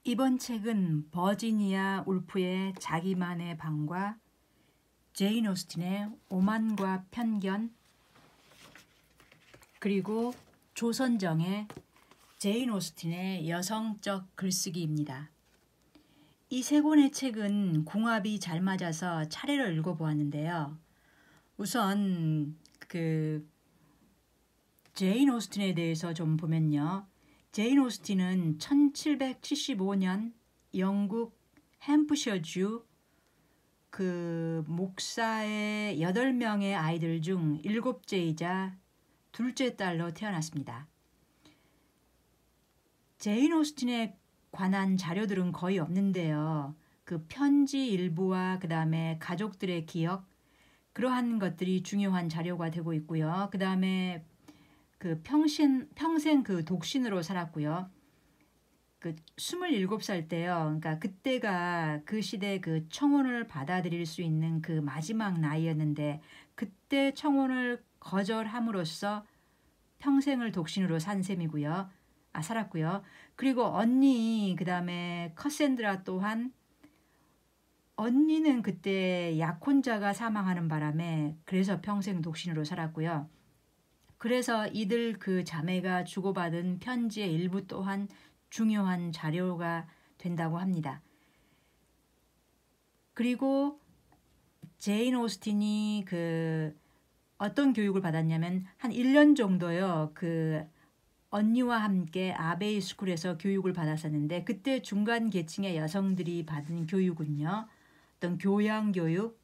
이번 책은 버지니아 울프의 자기만의 방과 제인 오스틴의 오만과 편견, 그리고 조선정의 제인 오스틴의 여성적 글쓰기입니다. 이 세 권의 책은 궁합이 잘 맞아서 차례로 읽어보았는데요. 우선 제인 오스틴에 대해서 좀 보면요. 제인 오스틴은 1775년 영국 햄프셔주 목사의 8명의 아이들 중 7째이자 둘째 딸로 태어났습니다. 제인 오스틴에 관한 자료들은 거의 없는데요. 그 편지 일부와 그 다음에 가족들의 기억, 그러한 것들이 중요한 자료가 되고 있고요. 그 다음에 평생 독신으로 살았고요. 27살 때요. 그러니까 그때가 그 시대 청혼을 받아들일 수 있는 마지막 나이였는데, 그때 청혼을 거절함으로써 평생을 독신으로 살았고요. 그리고 언니, 그 다음에 커샌드라 또한, 언니는 그때 약혼자가 사망하는 바람에 그래서 평생 독신으로 살았고요. 그래서 이들 자매가 주고받은 편지의 일부 또한 중요한 자료가 된다고 합니다. 그리고 제인 오스틴이 어떤 교육을 받았냐면 한 1년 정도요. 언니와 함께 아베이 스쿨에서 교육을 받았었는데, 그때 중간 계층의 여성들이 받은 교육은요. 어떤 교양 교육,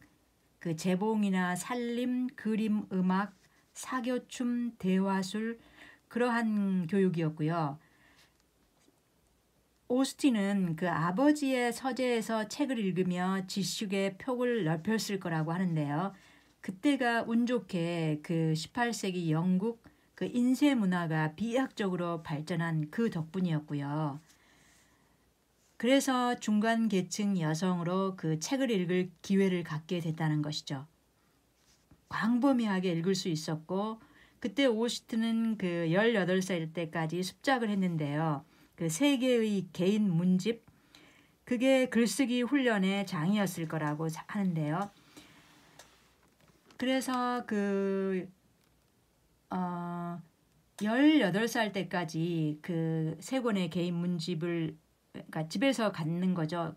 재봉이나 살림, 그림, 음악, 사교춤, 대화술, 그러한 교육이었고요. 오스틴은 아버지의 서재에서 책을 읽으며 지식의 폭을 넓혔을 거라고 하는데요. 그때가 운 좋게 18세기 영국 인쇄 문화가 비약적으로 발전한 덕분이었고요. 그래서 중간 계층 여성으로 책을 읽을 기회를 갖게 됐다는 것이죠. 광범위하게 읽을 수 있었고, 그때 오스틴은 18살 때까지 습작을 했는데요. 3개의 개인 문집, 그게 글쓰기 훈련의 장이었을 거라고 하는데요. 그래서 18살 때까지 3권의 개인 문집을 그러니까 집에서 갖는 거죠.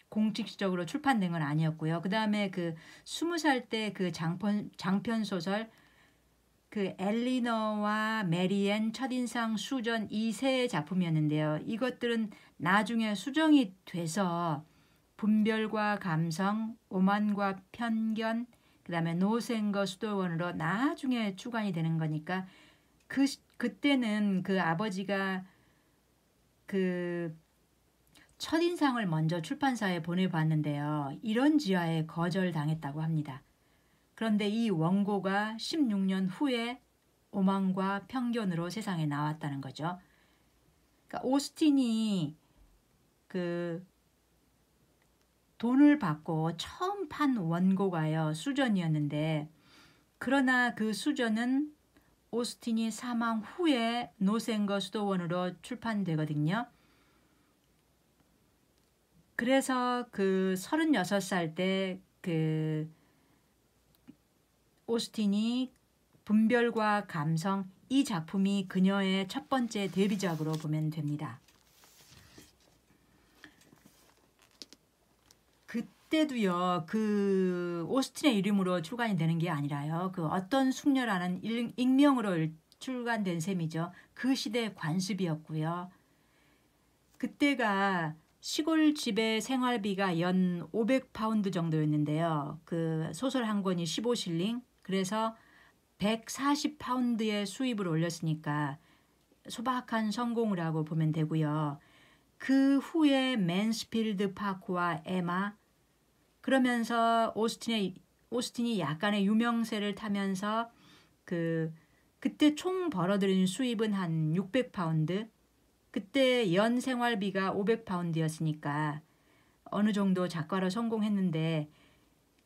공식적으로 출판된 건 아니었고요. 그 다음에 20살 때 장편 소설 엘리너와 메리앤, 첫인상, 수전, 이 세 작품이었는데요. 이것들은 나중에 수정이 돼서 분별과 감성, 오만과 편견, 그 다음에 노생거 수도원으로 나중에 출간이 되는 거니까, 그때는 아버지가 첫인상을 먼저 출판사에 보내봤는데요. 이런 지하에 거절당했다고 합니다. 그런데 이 원고가 16년 후에 오만과 편견으로 세상에 나왔다는 거죠. 그러니까 오스틴이 돈을 받고 처음 판 원고가요, 수전이었는데, 그러나 수전은 오스틴이 사망 후에 노생거 수도원으로 출판되거든요. 그래서 36살 때 오스틴이 분별과 감성, 이 작품이 그녀의 첫 번째 데뷔작으로 보면 됩니다. 그때도요, 오스틴의 이름으로 출간이 되는 게 아니라요, 어떤 숙녀라는 익명으로 출간된 셈이죠. 그 시대 관습이었고요. 그때가 시골 집의 생활비가 연 500파운드 정도였는데요. 소설 한 권이 15실링, 그래서 140파운드의 수입을 올렸으니까 소박한 성공을 하고 보면 되고요. 그 후에 맨스필드 파크와 에마, 그러면서 오스틴이 약간의 유명세를 타면서 그때 총 벌어들인 수입은 한 600파운드, 그때 연 생활비가 500파운드였으니까 어느 정도 작가로 성공했는데,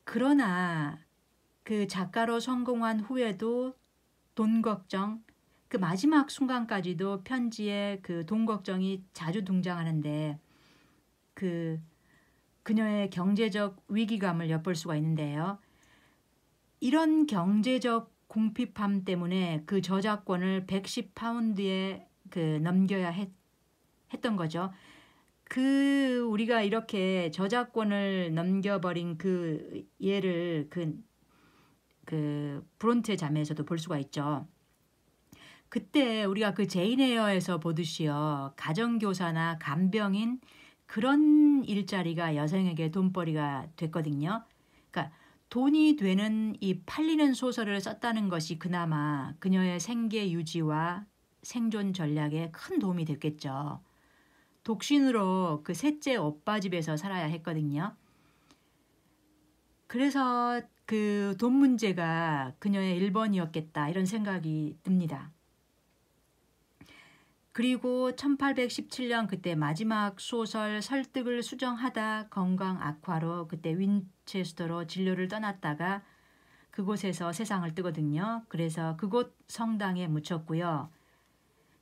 그러나 작가로 성공한 후에도 돈 걱정, 그 마지막 순간까지도 편지에 그 돈 걱정이 자주 등장하는데 그 그녀의 경제적 위기감을 엿볼 수가 있는데요. 이런 경제적 궁핍함 때문에 그 저작권을 110파운드에 그 넘겨야 했던 거죠. 그 우리가 이렇게 저작권을 넘겨버린 그 예를 그 브론테 자매에서도 볼 수가 있죠. 그때 우리가 그 제인 에어에서 보듯이요. 가정교사나 간병인 그런 일자리가 여성에게 돈벌이가 됐거든요. 그러니까 돈이 되는 이 팔리는 소설을 썼다는 것이 그나마 그녀의 생계 유지와 생존 전략에 큰 도움이 됐겠죠. 독신으로 그 셋째 오빠 집에서 살아야 했거든요. 그래서 그 돈 문제가 그녀의 1번이었겠다 이런 생각이 듭니다. 그리고 1817년 그때 마지막 소설 설득을 수정하다 건강 악화로 그때 윈체스터로 진료를 떠났다가 그곳에서 세상을 뜨거든요. 그래서 그곳 성당에 묻혔고요.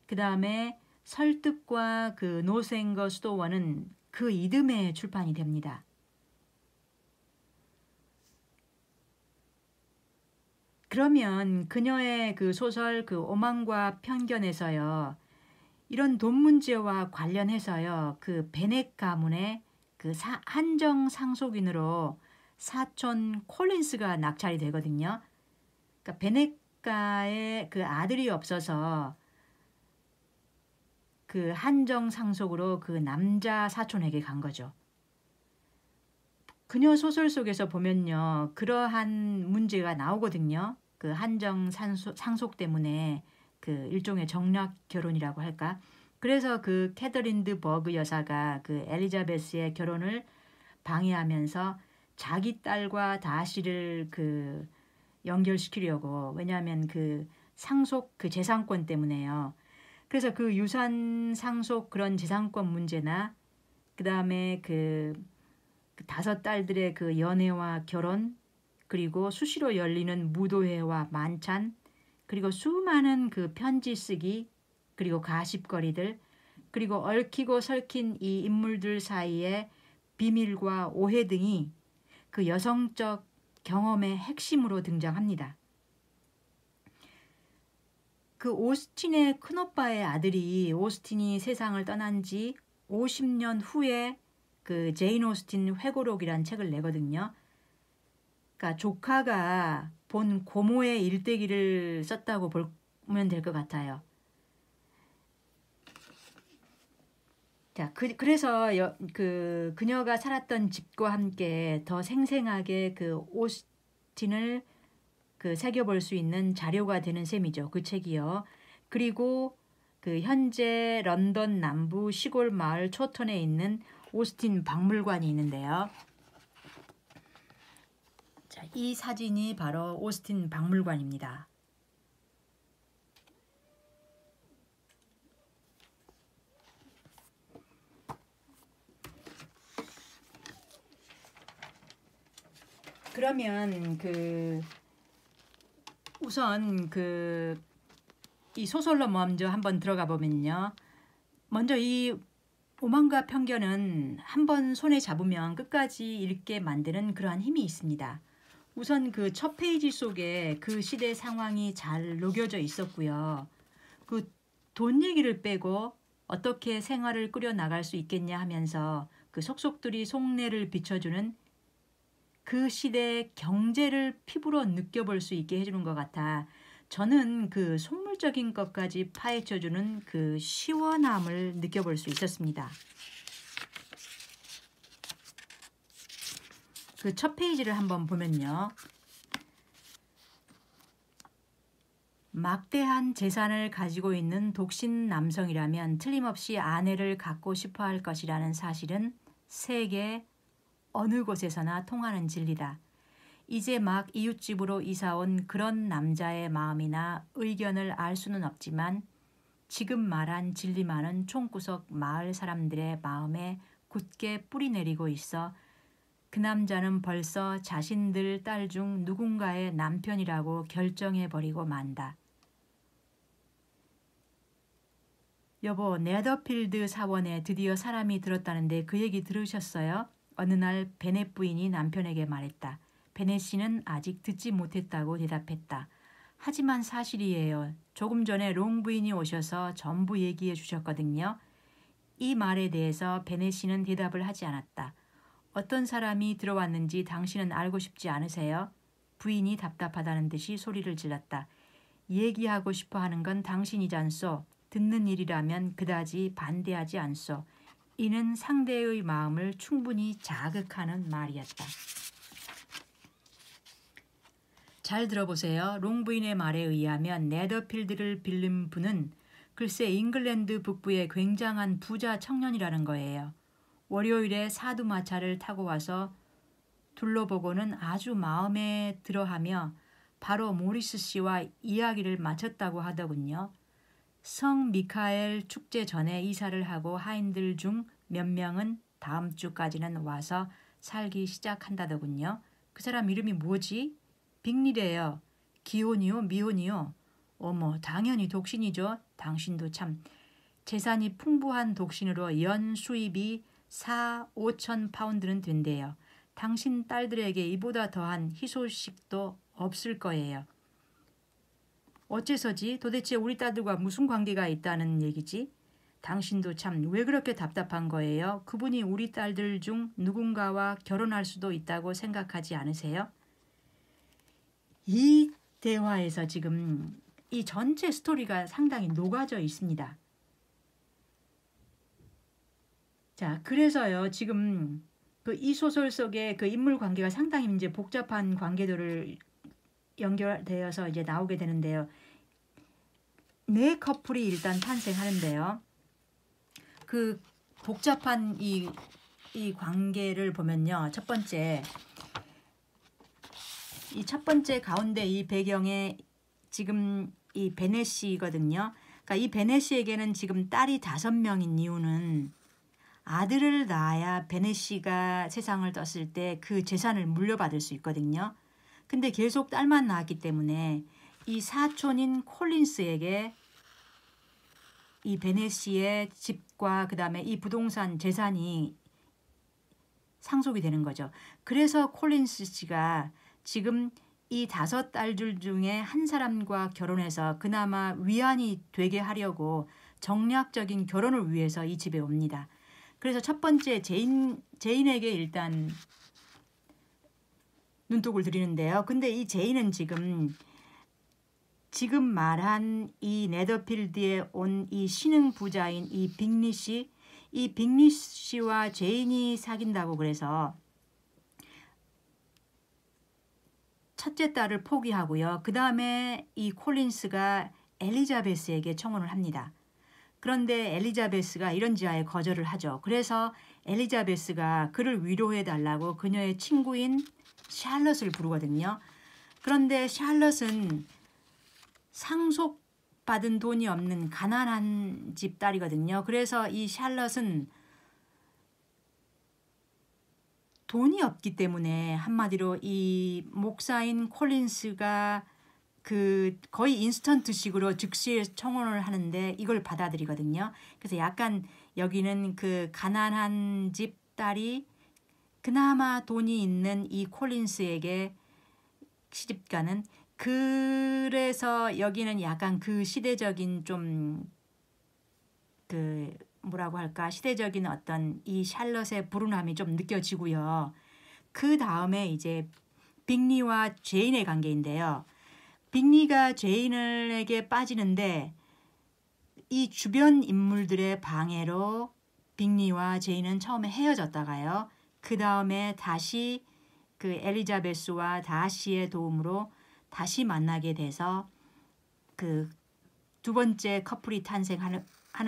그 다음에 설득과 그 노생거 수도원은 그 이듬해 출판이 됩니다. 그러면 그녀의 그 소설 그 오만과 편견에서요. 이런 돈 문제와 관련해서요. 그 베넷 가문의 그 한정 상속인으로 사촌 콜린스가 낙찰이 되거든요. 그러니까 베넷가의 그 아들이 없어서 그 한정 상속으로 그 남자 사촌에게 간 거죠. 그녀 소설 속에서 보면요. 그러한 문제가 나오거든요. 그 한정 상속 때문에 그 일종의 정략 결혼이라고 할까? 그래서 그 캐더린드 버그 여사가 그 엘리자베스의 결혼을 방해하면서 자기 딸과 다시를 그 연결시키려고 왜냐하면 그 상속 그 재산권 때문에요. 그래서 그 유산 상속 그런 재산권 문제나 그 다음에 그 다섯 딸들의 그 연애와 결혼 그리고 수시로 열리는 무도회와 만찬 그리고 수많은 그 편지 쓰기 그리고 가십거리들 그리고 얽히고 설킨 이 인물들 사이의 비밀과 오해 등이 그 여성적 경험의 핵심으로 등장합니다. 그 오스틴의 큰오빠의 아들이 오스틴이 세상을 떠난 지 50년 후에 그 제인 오스틴 회고록이란 책을 내거든요. 그러니까 조카가 본 고모의 일대기를 썼다고 보면 될 것 같아요. 자, 그래서 그녀가 살았던 집과 함께 더 생생하게 그 오스틴을 그 새겨볼 수 있는 자료가 되는 셈이죠. 그 책이요. 그리고 그 현재 런던 남부 시골 마을 초턴에 있는 오스틴 박물관이 있는데요. 자, 이 사진이 바로 오스틴 박물관입니다. 그러면 우선 이 소설로 먼저 한번 들어가 보면요. 먼저 이 오만과 편견은 한번 손에 잡으면 끝까지 읽게 만드는 그러한 힘이 있습니다. 우선 그 첫 페이지 속에 그 시대 상황이 잘 녹여져 있었고요. 그 돈 얘기를 빼고 어떻게 생활을 꾸려 나갈 수 있겠냐 하면서 그 속속들이 속내를 비춰주는 그 시대의 경제를 피부로 느껴볼 수 있게 해주는 것 같아 저는 그 속물적인 것까지 파헤쳐주는 그 시원함을 느껴볼 수 있었습니다. 그 첫 페이지를 한번 보면요. 막대한 재산을 가지고 있는 독신 남성이라면 틀림없이 아내를 갖고 싶어 할 것이라는 사실은 세계 어느 곳에서나 통하는 진리다. 이제 막 이웃집으로 이사온 그런 남자의 마음이나 의견을 알 수는 없지만 지금 말한 진리만은 총구석 마을 사람들의 마음에 굳게 뿌리내리고 있어 그 남자는 벌써 자신들 딸 중 누군가의 남편이라고 결정해버리고 만다. 여보, 네더필드 사원에 드디어 사람이 들었다는데 그 얘기 들으셨어요? 어느 날 베넷 부인이 남편에게 말했다. 베넷 씨는 아직 듣지 못했다고 대답했다. 하지만 사실이에요. 조금 전에 롱 부인이 오셔서 전부 얘기해 주셨거든요. 이 말에 대해서 베넷 씨는 대답을 하지 않았다. 어떤 사람이 들어왔는지 당신은 알고 싶지 않으세요? 부인이 답답하다는 듯이 소리를 질렀다. 얘기하고 싶어 하는 건 당신이잖소. 듣는 일이라면 그다지 반대하지 않소. 이는 상대의 마음을 충분히 자극하는 말이었다. 잘 들어보세요. 롱 부인의 말에 의하면 네더필드를 빌린 분은 글쎄 잉글랜드 북부의 굉장한 부자 청년이라는 거예요. 월요일에 사두마차를 타고 와서 둘러보고는 아주 마음에 들어하며 바로 모리스 씨와 이야기를 마쳤다고 하더군요. 성 미카엘 축제 전에 이사를 하고 하인들 중 몇 명은 다음 주까지는 와서 살기 시작한다더군요. 그 사람 이름이 뭐지? 빅리래요. 기혼이요? 미혼이요? 어머, 당연히 독신이죠. 당신도 참. 재산이 풍부한 독신으로 연 수입이 4,5천 파운드는 된대요. 당신 딸들에게 이보다 더한 희소식도 없을 거예요. 어째서지? 도대체 우리 딸들과 무슨 관계가 있다는 얘기지? 당신도 참 왜 그렇게 답답한 거예요? 그분이 우리 딸들 중 누군가와 결혼할 수도 있다고 생각하지 않으세요? 이 대화에서 지금 이 전체 스토리가 상당히 녹아져 있습니다. 자, 그래서요, 지금 그 이 소설 속의 그 인물 관계가 상당히 이제 복잡한 관계들을 연결되어서 이제 나오게 되는데요. 네 커플이 일단 탄생하는데요. 그 복잡한 이 관계를 보면요. 첫 번째 가운데 이 배경에 지금 이 베넷 씨거든요. 그러니까 이 베넷 씨에게는 지금 딸이 5명인 이유는 아들을 낳아야 베넷 씨가 세상을 떴을 때 그 재산을 물려받을 수 있거든요. 근데 계속 딸만 낳았기 때문에 이 사촌인 콜린스에게 이 베넷 씨의 집과 그다음에 이 부동산 재산이 상속이 되는 거죠. 그래서 콜린스 씨가 지금 이 5딸들 중에 한 사람과 결혼해서 그나마 위안이 되게 하려고 정략적인 결혼을 위해서 이 집에 옵니다. 그래서 첫 번째 제인에게 일단 눈독을 들이는데요. 근데 이 제인은 지금 말한 이 네더필드에 온 이 신흥 부자인 이 빅리 씨, 이 빅리 씨와 제인이 사귄다고 그래서 첫째 딸을 포기하고요. 그 다음에 이 콜린스가 엘리자베스에게 청혼을 합니다. 그런데 엘리자베스가 이런지하에 거절을 하죠. 그래서 엘리자베스가 그를 위로해 달라고 그녀의 친구인 샬럿을 부르거든요. 그런데 샬럿은 상속받은 돈이 없는 가난한 집 딸이거든요. 그래서 이 샬럿은 돈이 없기 때문에 한마디로 이 목사인 콜린스가 그 거의 인스턴트식으로 즉시 청혼을 하는데 이걸 받아들이거든요. 그래서 약간 여기는 그 가난한 집 딸이 그나마 돈이 있는 이 콜린스에게 시집가는, 그래서 여기는 약간 그 시대적인 좀 그 뭐라고 할까, 시대적인 어떤 이 샬럿의 불운함이 좀 느껴지고요. 그 다음에 이제 빅리와 제인의 관계인데요. 빅리가 제인에게 빠지는데 이 주변 인물들의 방해로 빅리와 제인은 처음에 헤어졌다가요. 그 다음에 다시 그 엘리자베스와 다시의 도움으로 다시 만나게 돼서 그 두 번째 커플이 탄생하는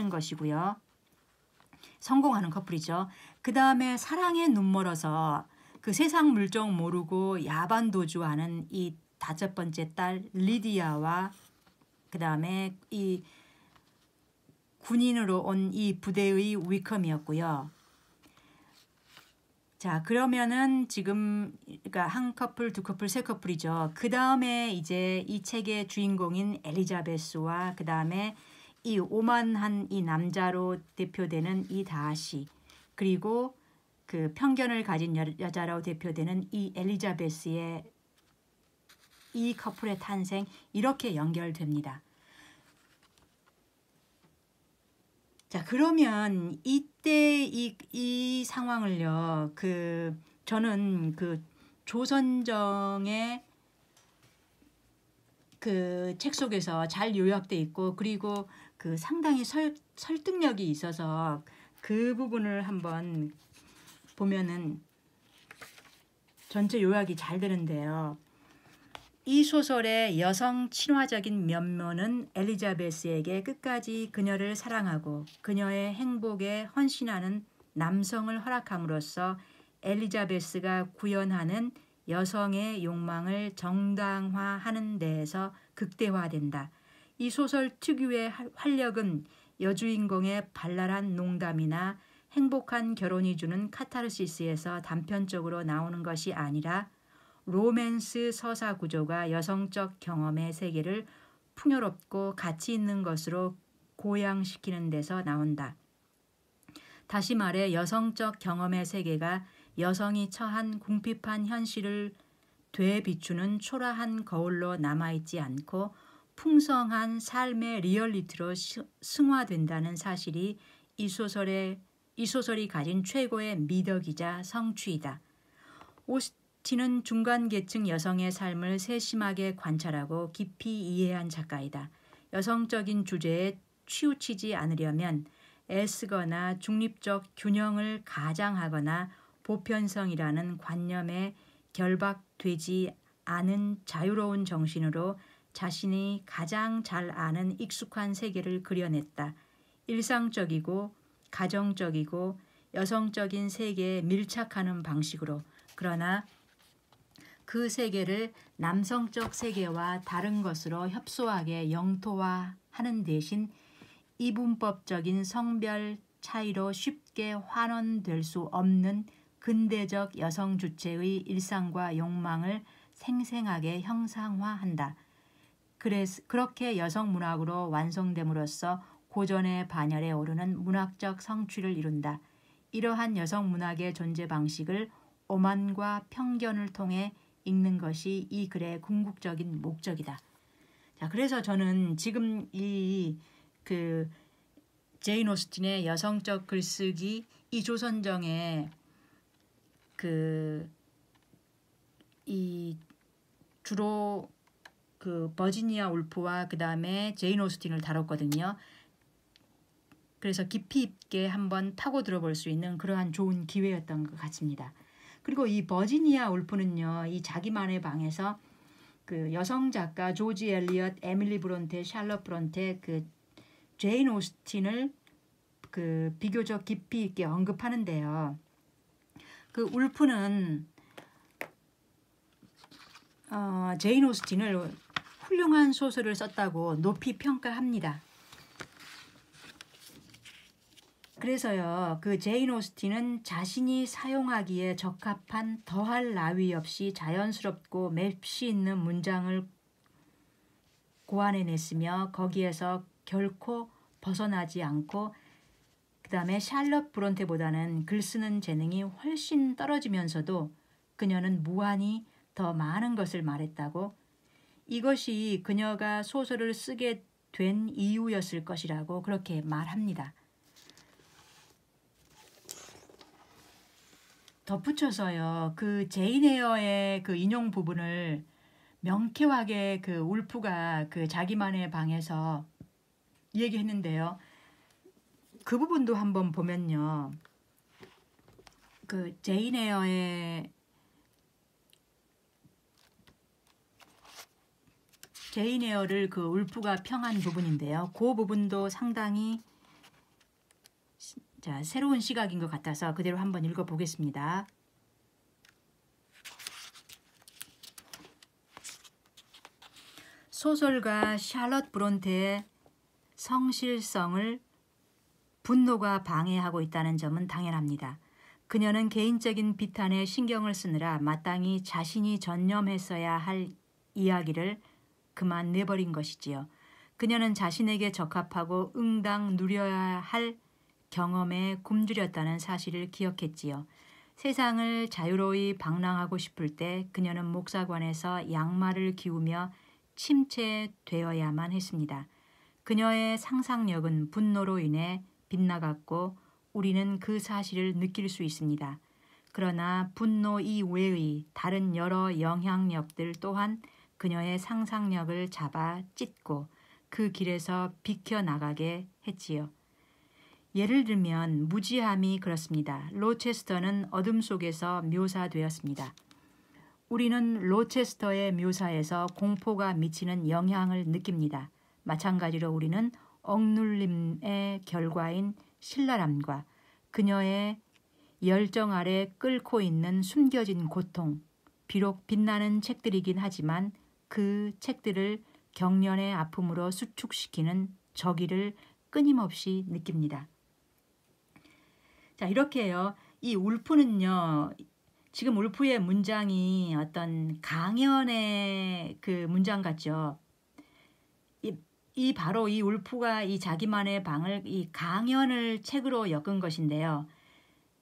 것이고요. 성공하는 커플이죠. 그 다음에 사랑에 눈멀어서 그 세상 물정 모르고 야반도주하는 이 5번째 딸 리디아와 그 다음에 이 군인으로 온 이 부대의 위컴이었고요. 자, 그러면은 지금 그러니까 한 커플, 두 커플, 세 커플이죠. 그 다음에 이제 이 책의 주인공인 엘리자베스와 그 다음에 이 오만한 이 남자로 대표되는 이 다시, 그리고 그 편견을 가진 여자로 대표되는 이 엘리자베스의 이 커플의 탄생, 이렇게 연결됩니다. 자, 그러면 이때 이 상황을요, 저는 그 조선정의 그 책 속에서 잘 요약돼 있고, 그리고 그 상당히 설득력이 있어서 그 부분을 한번 보면은 전체 요약이 잘 되는데요. 이 소설의 여성 친화적인 면모는 엘리자베스에게 끝까지 그녀를 사랑하고 그녀의 행복에 헌신하는 남성을 허락함으로써 엘리자베스가 구현하는 여성의 욕망을 정당화하는 데에서 극대화된다. 이 소설 특유의 활력은 여주인공의 발랄한 농담이나 행복한 결혼이 주는 카타르시스에서 단편적으로 나오는 것이 아니라 로맨스 서사 구조가 여성적 경험의 세계를 풍요롭고 가치 있는 것으로 고양시키는 데서 나온다. 다시 말해 여성적 경험의 세계가 여성이 처한 궁핍한 현실을 되비추는 초라한 거울로 남아있지 않고 풍성한 삶의 리얼리티로 승화된다는 사실이 이 소설이 가진 최고의 미덕이자 성취이다. 오스틴은 중간계층 여성의 삶을 세심하게 관찰하고 깊이 이해한 작가이다. 여성적인 주제에 치우치지 않으려면 애쓰거나 중립적 균형을 가장하거나 보편성이라는 관념에 결박되지 않은 자유로운 정신으로 자신이 가장 잘 아는 익숙한 세계를 그려냈다. 일상적이고 가정적이고 여성적인 세계에 밀착하는 방식으로, 그러나 그 세계를 남성적 세계와 다른 것으로 협소하게 영토화하는 대신 이분법적인 성별 차이로 쉽게 환원될 수 없는 근대적 여성 주체의 일상과 욕망을 생생하게 형상화한다. 그렇게 여성 문학으로 완성됨으로써 고전의 반열에 오르는 문학적 성취를 이룬다. 이러한 여성 문학의 존재 방식을 오만과 편견을 통해 읽는 것이 이 글의 궁극적인 목적이다. 자, 그래서 저는 지금 제인 오스틴의 여성적 글쓰기, 이 조선정의 주로 버지니아 울프와 그 다음에 제인 오스틴을 다뤘거든요. 그래서 깊이 있게 한번 파고 들어볼 수 있는 그러한 좋은 기회였던 것 같습니다. 그리고 이 버지니아 울프는요, 이 자기만의 방에서 그 여성 작가 조지 엘리엇, 에밀리 브론테, 샬럿 브론테, 제인 오스틴을 비교적 깊이 있게 언급하는데요. 울프는 제인 오스틴을 훌륭한 소설을 썼다고 높이 평가합니다. 그래서요, 제인 오스틴은 자신이 사용하기에 적합한 더할 나위 없이 자연스럽고 맵시 있는 문장을 고안해냈으며 거기에서 결코 벗어나지 않고, 그 다음에 샬럿 브론테보다는 글 쓰는 재능이 훨씬 떨어지면서도 그녀는 무한히 더 많은 것을 말했다고, 이것이 그녀가 소설을 쓰게 된 이유였을 것이라고 그렇게 말합니다. 덧붙여서요, 제인 에어의 인용 부분을 명쾌하게 울프가 자기만의 방에서 얘기했는데요. 그 부분도 한번 보면요, 제인 에어를 울프가 평한 부분인데요. 그 부분도 상당히 새로운 시각인 것 같아서 그대로 한번 읽어보겠습니다. 소설가 샬럿 브론테의 성실성을 분노가 방해하고 있다는 점은 당연합니다. 그녀는 개인적인 비탄에 신경을 쓰느라 마땅히 자신이 전념했어야 할 이야기를 그만 내버린 것이지요. 그녀는 자신에게 적합하고 응당 누려야 할 경험에 굶주렸다는 사실을 기억했지요. 세상을 자유로이 방랑하고 싶을 때 그녀는 목사관에서 양말을 기우며 침체되어야만 했습니다. 그녀의 상상력은 분노로 인해 빗나갔고 우리는 그 사실을 느낄 수 있습니다. 그러나 분노 이외의 다른 여러 영향력들 또한 그녀의 상상력을 잡아 찢고 그 길에서 비켜나가게 했지요. 예를 들면 무지함이 그렇습니다. 로체스터는 어둠 속에서 묘사되었습니다. 우리는 로체스터의 묘사에서 공포가 미치는 영향을 느낍니다. 마찬가지로 우리는 억눌림의 결과인 신랄함과 그녀의 열정 아래 끓고 있는 숨겨진 고통, 비록 빛나는 책들이긴 하지만 그 책들을 경련의 아픔으로 수축시키는 저기를 끊임없이 느낍니다. 자, 이렇게 해요. 이 울프는요. 지금 울프의 문장이 어떤 강연의 그 문장 같죠. 바로 이 울프가 이 자기만의 방을 이 강연을 책으로 엮은 것인데요.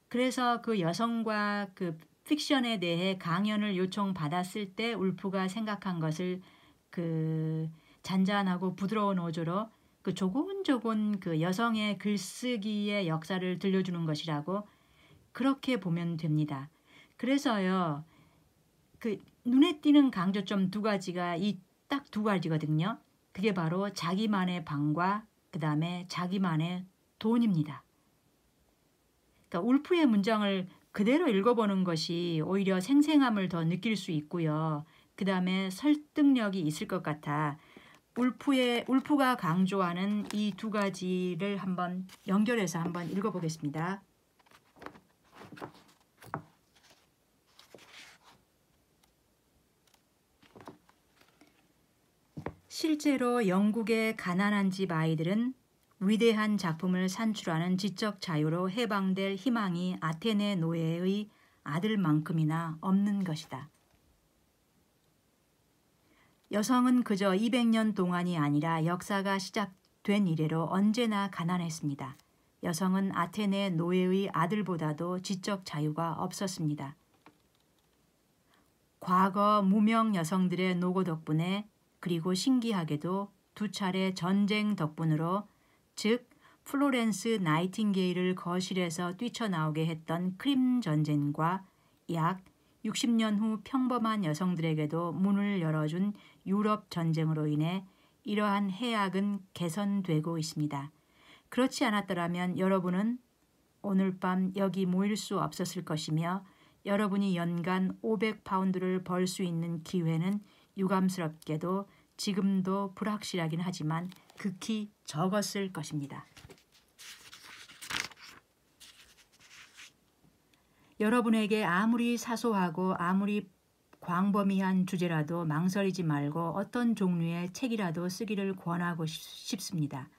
그래서 그 여성과 그 픽션에 대해 강연을 요청받았을 때 울프가 생각한 것을 그 잔잔하고 부드러운 어조로 그 조곤조곤 그 여성의 글쓰기의 역사를 들려주는 것이라고 그렇게 보면 됩니다. 그래서요, 그 눈에 띄는 강조점 두 가지가 이 딱 두 가지거든요. 그게 바로 자기만의 방과 그 다음에 자기만의 돈입니다. 그러니까 울프의 문장을 그대로 읽어보는 것이 오히려 생생함을 더 느낄 수 있고요. 그 다음에 설득력이 있을 것 같아. 울프가 강조하는 이 두 가지를 한번 연결해서 한번 읽어보겠습니다. 실제로 영국의 가난한 집 아이들은 위대한 작품을 산출하는 지적 자유로 해방될 희망이 아테네 노예의 아들만큼이나 없는 것이다. 여성은 그저 200년 동안이 아니라 역사가 시작된 이래로 언제나 가난했습니다. 여성은 아테네 노예의 아들보다도 지적 자유가 없었습니다. 과거 무명 여성들의 노고 덕분에 그리고 신기하게도 두 차례 전쟁 덕분으로 즉 플로렌스 나이팅게일을 거실에서 뛰쳐나오게 했던 크림 전쟁과 약 60년 후 평범한 여성들에게도 문을 열어준 유럽 전쟁으로 인해 이러한 해악은 개선되고 있습니다. 그렇지 않았더라면 여러분은 오늘 밤 여기 모일 수 없었을 것이며 여러분이 연간 500파운드를 벌 수 있는 기회는 유감스럽게도 지금도 불확실하긴 하지만 극히 적었을 것입니다. 여러분에게 아무리 사소하고 아무리 광범위한 주제라도 망설이지 말고 어떤 종류의 책이라도 쓰기를 권하고 싶습니다.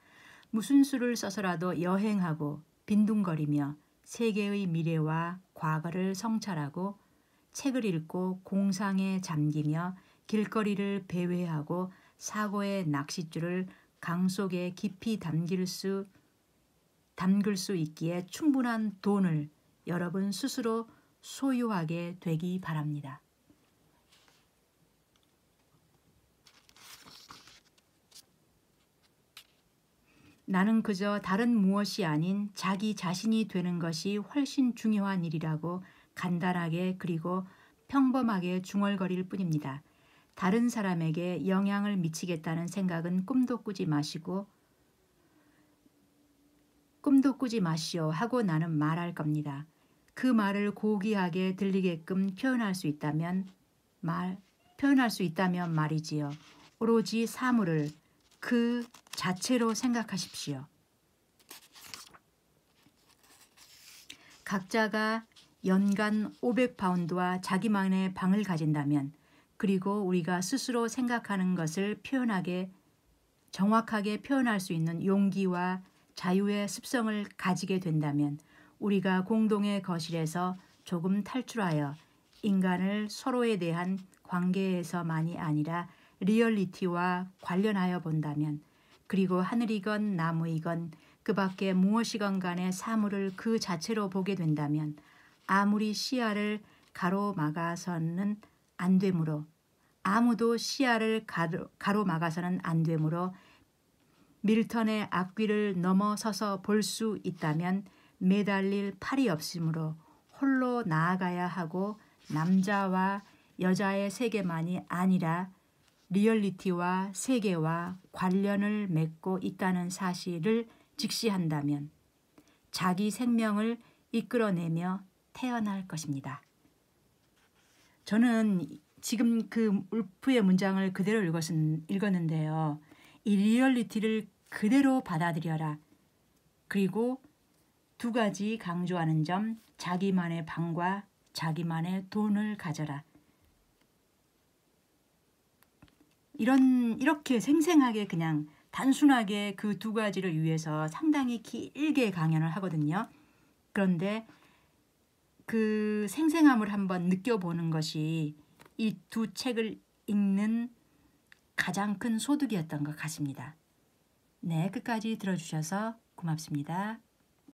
무슨 수를 써서라도 여행하고 빈둥거리며 세계의 미래와 과거를 성찰하고 책을 읽고 공상에 잠기며 길거리를 배회하고 사고의 낚싯줄을 강 속에 깊이 담글 수 있기에 충분한 돈을 여러분 스스로 소유하게 되기 바랍니다. 나는 그저 다른 무엇이 아닌 자기 자신이 되는 것이 훨씬 중요한 일이라고 간단하게 그리고 평범하게 중얼거릴 뿐입니다. 다른 사람에게 영향을 미치겠다는 생각은 꿈도 꾸지 마시오 하고 나는 말할 겁니다. 그 말을 고귀하게 들리게끔 표현할 수 있다면 말이지요. 오로지 사물을 그 자체로 생각하십시오. 각자가 연간 500파운드와 자기만의 방을 가진다면 그리고 우리가 스스로 생각하는 것을 정확하게 표현할 수 있는 용기와 자유의 습성을 가지게 된다면 우리가 공동의 거실에서 조금 탈출하여 인간을 서로에 대한 관계에서만이 아니라 리얼리티와 관련하여 본다면 그리고 하늘이건 나무이건 그 밖에 무엇이건 간에 사물을 그 자체로 보게 된다면 아무리 시야를 가로막아서는 안 되므로 아무도 시야를 가로막아서는 안 되므로 밀턴의 앞귀를 넘어서서 볼 수 있다면 매달릴 팔이 없으므로 홀로 나아가야 하고 남자와 여자의 세계만이 아니라 리얼리티와 세계와 관련을 맺고 있다는 사실을 직시한다면 자기 생명을 이끌어내며 태어날 것입니다. 저는 지금 그 울프의 문장을 그대로 읽었는데요. 이 리얼리티를 그대로 받아들여라. 그리고 두 가지 강조하는 점, 자기만의 방과 자기만의 돈을 가져라. 이렇게 생생하게 그냥 단순하게 그 두 가지를 위해서 상당히 길게 강연을 하거든요. 그런데 그 생생함을 한번 느껴보는 것이 이 두 책을 읽는 가장 큰 소득이었던 것 같습니다. 네, 끝까지 들어주셔서 고맙습니다.